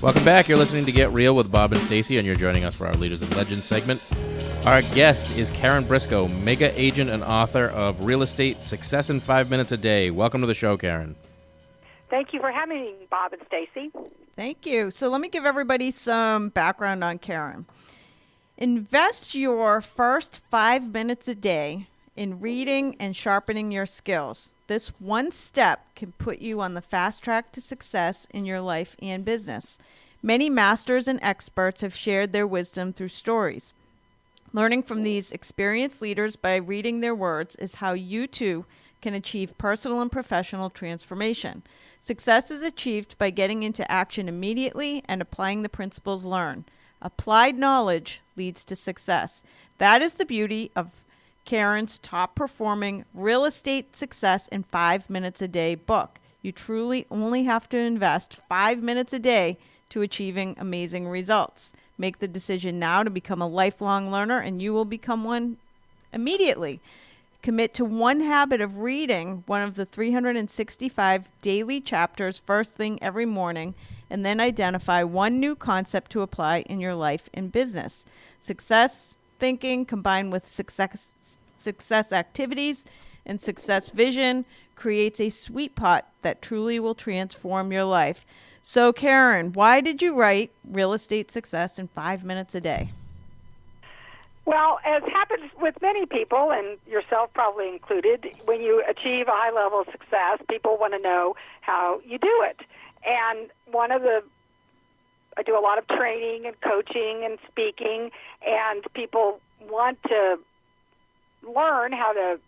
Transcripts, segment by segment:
Welcome back. You're listening to Get Real with Bob and Stacy, and you're joining us for our Leaders and Legends segment. Our guest is Karen Briscoe, mega agent and author of Real Estate Success in 5 Minutes a Day. Welcome to the show, Karen. Thank you for having me, Bob and Stacy. Thank you. So let me give everybody some background on Karen. Invest your first 5 minutes a day in reading and sharpening your skills. This one step can put you on the fast track to success in your life and business. Many masters and experts have shared their wisdom through stories. Learning from these experienced leaders by reading their words is how you too can achieve personal and professional transformation. Success is achieved by getting into action immediately and applying the principles learned. Applied knowledge leads to success. That is the beauty of Karen's top-performing Real Estate Success in 5 Minutes a Day book. You truly only have to invest 5 minutes a day to achieving amazing results. Make the decision now to become a lifelong learner, and you will become one immediately. Commit to one habit of reading one of the 365 daily chapters first thing every morning, and then identify one new concept to apply in your life and business. Success thinking combined with success activities and success vision creates a sweet pot that truly will transform your life. So, Karen, why did you write Real Estate Success in 5 Minutes a Day? Well, as happens with many people, and yourself probably included, when you achieve a high level of success, people want to know how you do it. And I do a lot of training and coaching and speaking, and people want to learn how to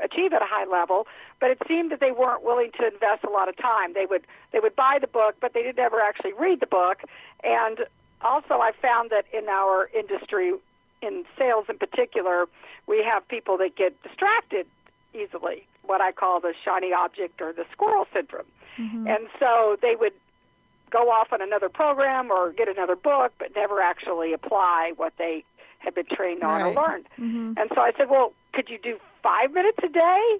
achieve at a high level, but it seemed that they weren't willing to invest a lot of time. They would buy the book, but they didn't ever actually read the book. And also I found that in our industry, in sales in particular, we have people that get distracted easily, what I call the shiny object or the squirrel syndrome. Mm-hmm. And so they would go off on another program or get another book, but never actually apply what they had been trained on or learned. Mm-hmm. And so I said, well, could you do 5 minutes a day?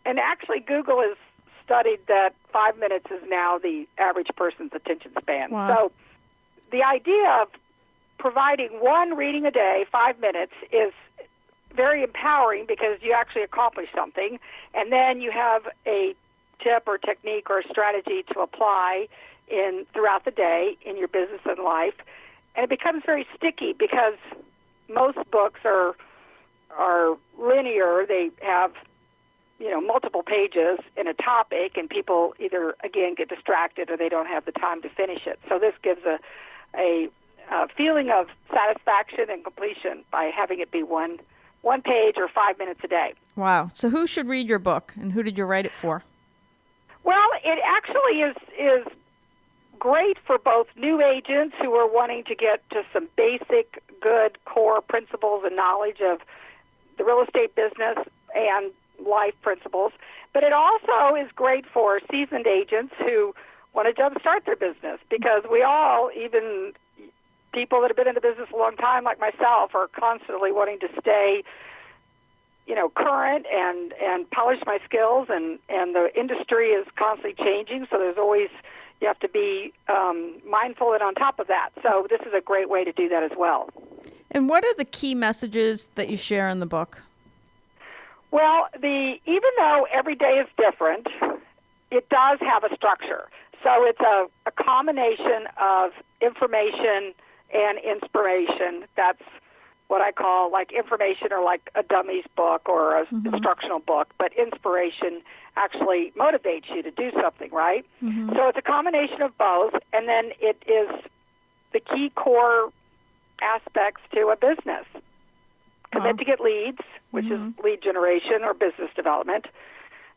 And actually Google has studied that 5 minutes is now the average person's attention span. Wow. So the idea of providing one reading a day, 5 minutes, is very empowering because you actually accomplish something, and then you have a tip or technique or strategy to apply throughout the day in your business and life. And it becomes very sticky because most books are linear. They have multiple pages in a topic, and people either again get distracted or they don't have the time to finish it. So this gives a feeling of satisfaction and completion by having it be one page or 5 minutes a day. Wow. So who should read your book, and who did you write it for? Well, it actually is great for both new agents who are wanting to get to some basic, good core principles and knowledge of the real estate business and life principles. But it also is great for seasoned agents who want to jumpstart their business, because we all, even people that have been in the business a long time like myself, are constantly wanting to stay current and polish my skills, and the industry is constantly changing, so you have to be mindful and on top of that. So this is a great way to do that as well. And what are the key messages that you share in the book? Well, even though every day is different, it does have a structure. So it's a combination of information and inspiration. That's what I call like information, or like a dummies book or a instructional book, but inspiration actually motivates you to do something, right? Mm-hmm. So it's a combination of both, and then it is the key core aspects to a business. Commit to get leads, which is lead generation or business development.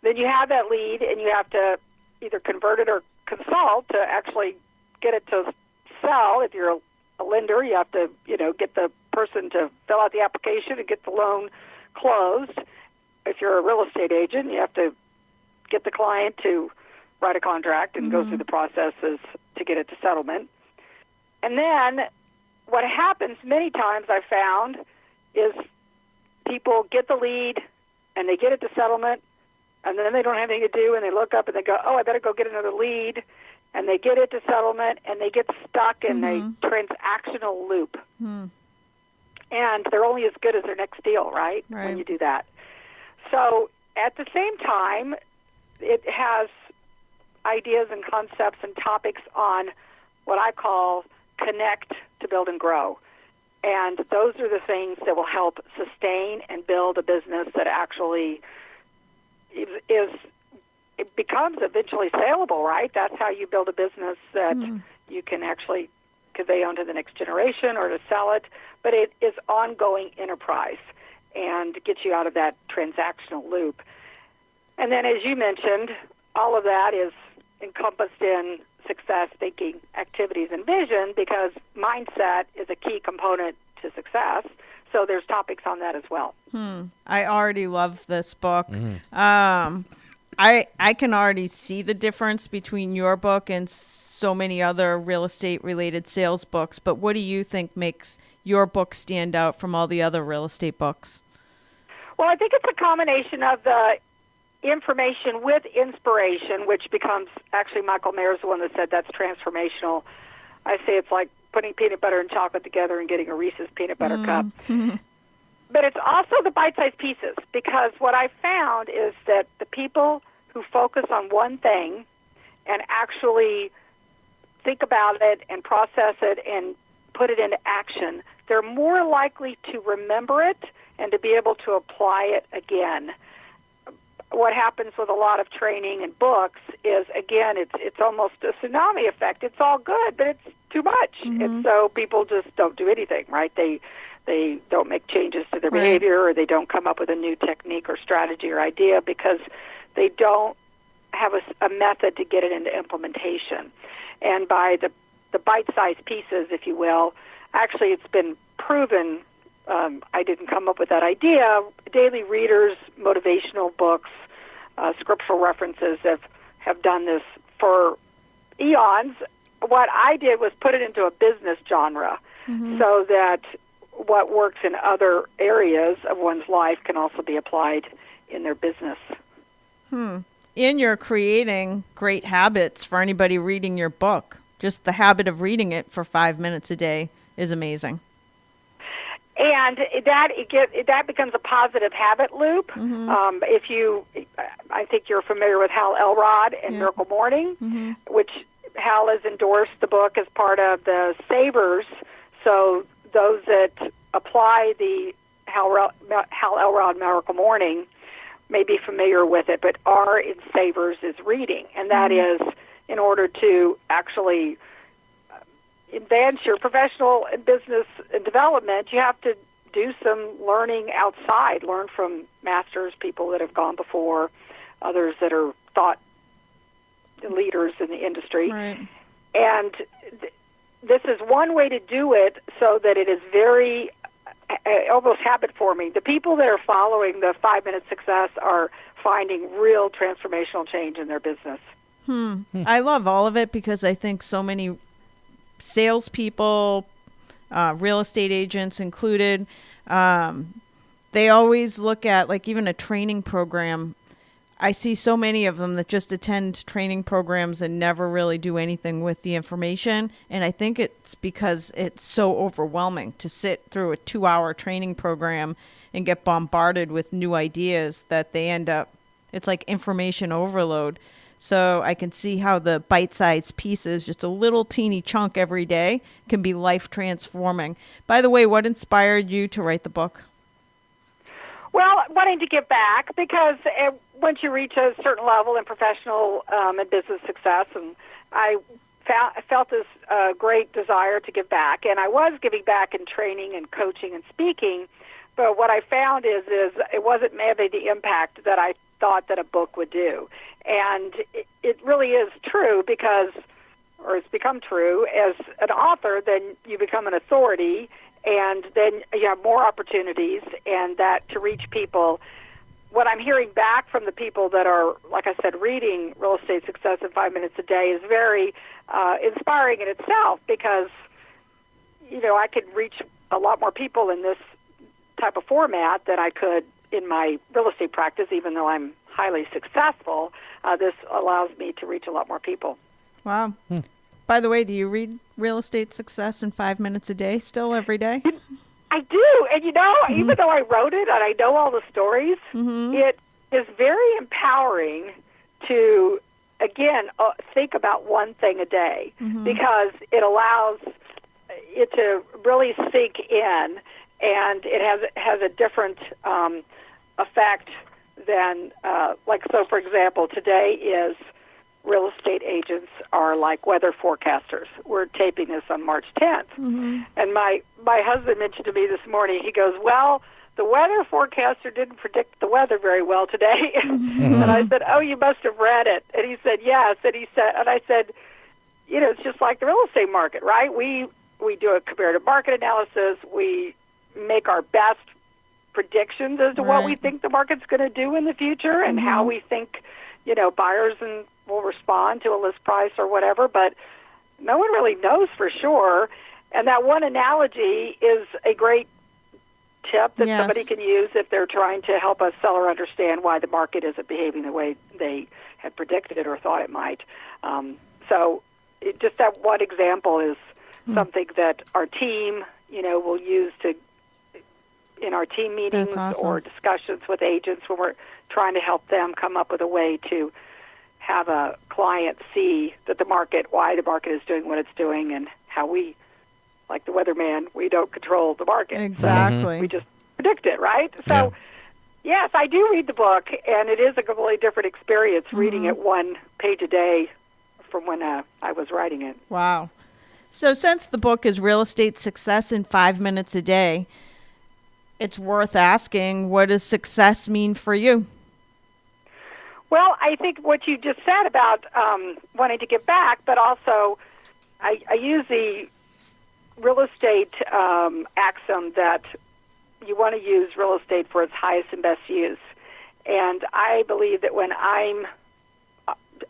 Then you have that lead, and you have to either convert it or consult to actually get it to sell. If you're a lender, you have to, get the person to fill out the application and get the loan closed. If you're a real estate agent, you have to get the client to write a contract and go through the processes to get it to settlement. And then what happens many times, I found, is people get the lead and they get it to settlement, and then they don't have anything to do, and they look up and they go, oh, I better go get another lead. and they get it to settlement, and they get stuck in a transactional loop. And they're only as good as their next deal, right? When you do that. So at the same time, it has ideas and concepts and topics on what I call connect to build and grow. And those are the things that will help sustain and build a business that actually it becomes eventually saleable, right? That's how you build a business that you can actually convey on to the next generation or to sell it. But it is ongoing enterprise and gets you out of that transactional loop. And then, as you mentioned, all of that is encompassed in success thinking activities and vision, because mindset is a key component to success. So there's topics on that as well. I already love this book. I can already see the difference between your book and so many other real estate related sales books. But what do you think makes your book stand out from all the other real estate books? Well, I think it's a combination of the information with inspiration, which becomes, actually Michael Mayer's the one that said that's transformational. I say it's like putting peanut butter and chocolate together and getting a Reese's peanut butter cup. But it's also the bite-sized pieces, because what I found is that the people who focus on one thing and actually think about it and process it and put it into action, they're more likely to remember it and to be able to apply it again. What happens with a lot of training and books is, again, it's almost a tsunami effect. It's all good, but it's too much. And so people just don't do anything, right? They don't make changes to their behavior, or they don't come up with a new technique or strategy or idea because they don't have a method to get it into implementation. And by the bite-sized pieces, if you will, actually it's been proven. I didn't come up with that idea. Daily readers, motivational books, scriptural references have done this for eons. What I did was put it into a business genre so that what works in other areas of one's life can also be applied in their business. And you're creating great habits for anybody reading your book. Just the habit of reading it for 5 minutes a day is amazing. And that becomes a positive habit loop. I think you're familiar with Hal Elrod and Miracle Morning, which Hal has endorsed the book as part of the Savers. So those that apply the Hal Elrod Miracle Morning may be familiar with it, but R in Savers is reading, and that is in order to actually advance your professional and business development, you have to do some learning outside, learn from masters, people that have gone before, others that are thought leaders in the industry. Right. And this is one way to do it so that it is very almost habit forming. The people that are following the 5-minute success are finding real transformational change in their business. I love all of it because I think so many salespeople, real estate agents included, they always look at, like, even a training program. I see so many of them that just attend training programs and never really do anything with the information. And I think it's because it's so overwhelming to sit through a 2-hour training program and get bombarded with new ideas that they end up, it's like information overload. So I can see how the bite-sized pieces, just a little teeny chunk every day, can be life-transforming. By the way, what inspired you to write the book? Well, wanting to give back, because once you reach a certain level in professional and business success, and I felt this great desire to give back, and I was giving back in training and coaching and speaking, but what I found is it wasn't having the impact that I thought that a book would do. And it really is true because, or it's become true, as an author, then you become an authority, and then you have more opportunities, and that to reach people. What I'm hearing back from the people that are, like I said, reading Real Estate Success in 5 Minutes a Day is very inspiring in itself, because, you know, I could reach a lot more people in this type of format than I could in my real estate practice, even though I'm highly successful. This allows me to reach a lot more people. Wow. By the way, do you read Real Estate Success in 5 minutes a day still every day? I do. And, even though I wrote it and I know all the stories, it is very empowering to, again, think about one thing a day because it allows it to really sink in, and it has a different effect than, so for example, today is real estate agents are like weather forecasters. We're taping this on March 10th. And my husband mentioned to me this morning, he goes, well, the weather forecaster didn't predict the weather very well today. And I said, oh, you must have read it. And he said, yes. And I said, it's just like the real estate market, right? We do a comparative market analysis. We make our best predictions as to what we think the market's going to do in the future and how we think, buyers will respond to a list price or whatever, but no one really knows for sure. And that one analogy is a great tip that somebody can use if they're trying to help a seller understand why the market isn't behaving the way they had predicted it or thought it might. Just that one example is something that our team, will use in our team meetings or discussions with agents when we're trying to help them come up with a way to have a client see that why the market is doing what it's doing, and how we, like the weatherman, we don't control the market. Exactly. So we just predict it, right? So, yes, I do read the book, and it is a completely different experience reading it one page a day from when I was writing it. Wow. So since the book is Real Estate Success in 5 minutes a day, it's worth asking, what does success mean for you? Well, I think what you just said about wanting to give back, but also I use the real estate axiom that you want to use real estate for its highest and best use. And I believe that when I'm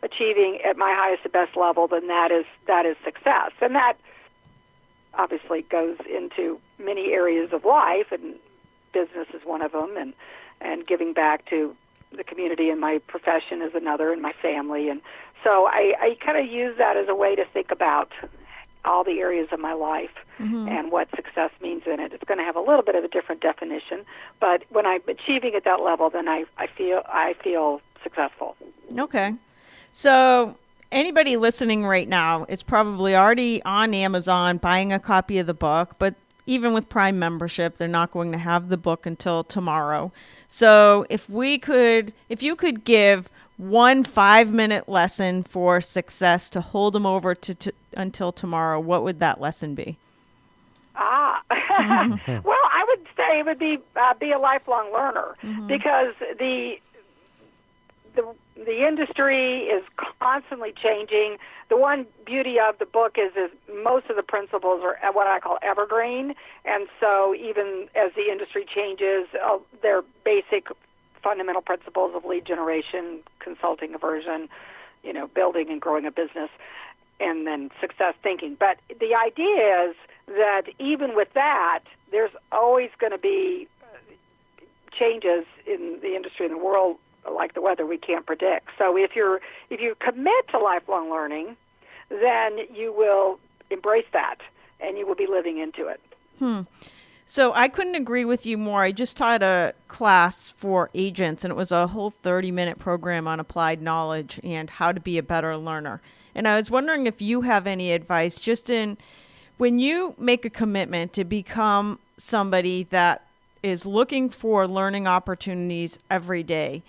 achieving at my highest and best level, then that is success. And that obviously goes into many areas of life, and business is one of them, and giving back to the community and my profession is another, and my family. And so I kind of use that as a way to think about all the areas of my life and what success means in it. It's going to have a little bit of a different definition, but when I'm achieving at that level, then I feel successful. Okay. So anybody listening right now is probably already on Amazon buying a copy of the book, but even with Prime membership, they're not going to have the book until tomorrow. So if you could give one 5-minute lesson for success to hold them over until tomorrow, what would that lesson be? Well, I would say it would be a lifelong learner, because the industry is constantly changing. The one beauty of the book is most of the principles are what I call evergreen, and so even as the industry changes, they're basic fundamental principles of lead generation, consulting, aversion, building and growing a business, and then success thinking. But the idea is that even with that, there's always going to be changes in the industry and the world, like the weather, we can't predict. So if you commit to lifelong learning, then you will embrace that, and you will be living into it. So I couldn't agree with you more. I just taught a class for agents, and it was a whole 30-minute program on applied knowledge and how to be a better learner. And I was wondering if you have any advice just in when you make a commitment to become somebody that is looking for learning opportunities every day.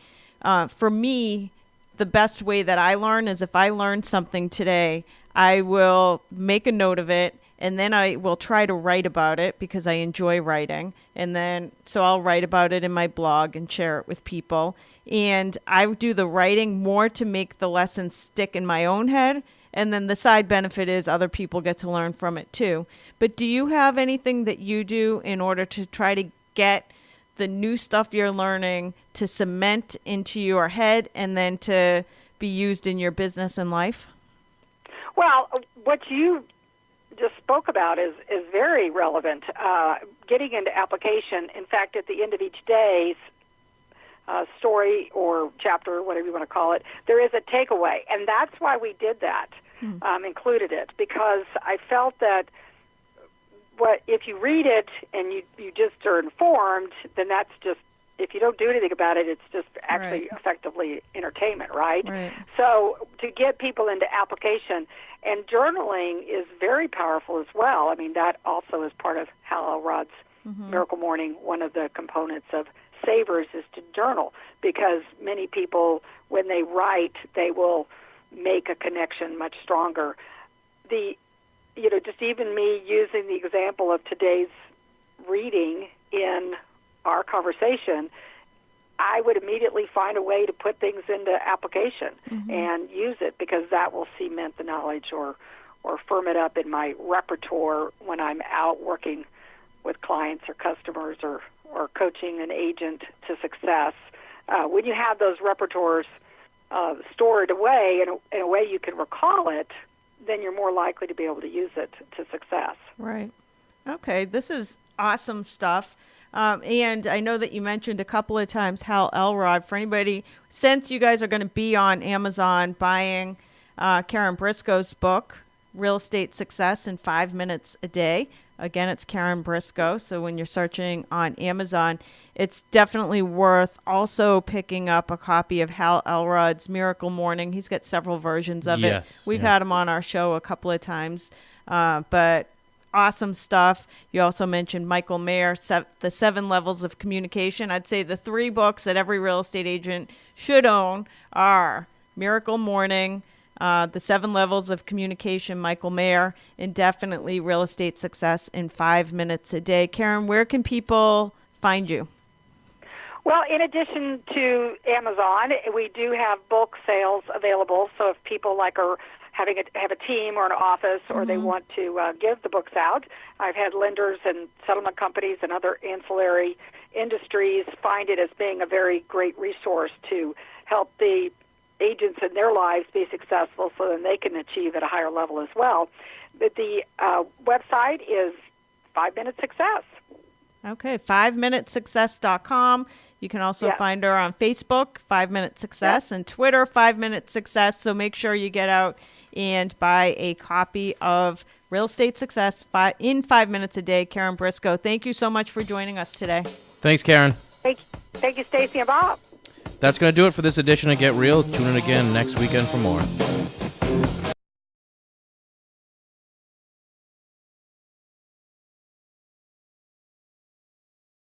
For me, the best way that I learn is if I learn something today, I will make a note of it, and then I will try to write about it because I enjoy writing. And then, so I'll write about it in my blog and share it with people. And I do the writing more to make the lesson stick in my own head. And then the side benefit is other people get to learn from it too. But do you have anything that you do in order to try to get the new stuff you're learning to cement into your head and then to be used in your business and life? Well, what you just spoke about is very relevant. Getting into application, in fact, at the end of each day's story or chapter, whatever you want to call it, there is a takeaway, and that's why we did that. included it, because I felt that if you read it and you just are informed, then that's just, if you don't do anything about it, it's just actually effectively entertainment, right? So to get people into application, and journaling is very powerful as well. I mean, that also is part of Hal Elrod's Miracle Morning. One of the components of Savers is to journal, because many people, when they write, they will make a connection much stronger. Just even me using the example of today's reading in our conversation, I would immediately find a way to put things into application and use it, because that will cement the knowledge or firm it up in my repertoire when I'm out working with clients or customers or coaching an agent to success. When you have those repertoires stored away in a way you can recall it, then you're more likely to be able to use it to success. Right. Okay, this is awesome stuff. And I know that you mentioned a couple of times Hal Elrod. For anybody, since you guys are going to be on Amazon buying Karen Briscoe's book, Real Estate Success in 5 Minutes a Day. Again, it's Karen Briscoe. So when you're searching on Amazon, it's definitely worth also picking up a copy of Hal Elrod's Miracle Morning. He's got several versions of it. We've had him on our show a couple of times. But awesome stuff. You also mentioned Michael Mayer, The 7 Levels of Communication. I'd say the 3 books that every real estate agent should own are Miracle Morning, The 7 Levels of Communication, Michael Mayer, and definitely Real Estate Success in 5 Minutes a Day. Karen, where can people find you? Well, in addition to Amazon, we do have bulk sales available. So if people are have a team or an office, or they want to give the books out, I've had lenders and settlement companies and other ancillary industries find it as being a very great resource to help the agents in their lives be successful, so then they can achieve at a higher level as well. But the website is 5 Minute Success. Okay, 5minutesuccess.com. You can also find her on Facebook, 5 Minute Success, and Twitter, 5 Minute Success. So make sure you get out and buy a copy of Real Estate Success in 5 Minutes a Day. Karen Briscoe, thank you so much for joining us today. Thanks, Karen. Thank you, Stacy and Bob. That's going to do it for this edition of Get Real. Tune in again next weekend for more.